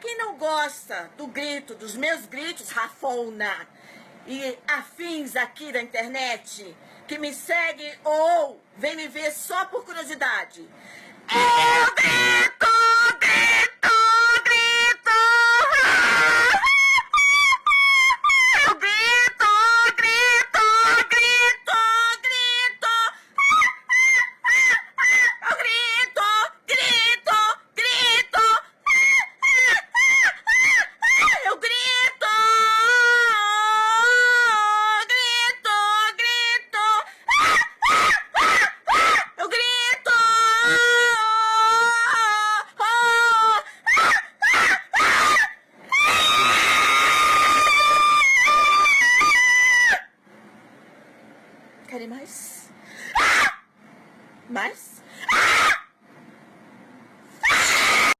quem não gosta do grito, dos meus gritos, Rafona, e afins aqui da internet, que me segue ou vem me ver só por curiosidade. Eu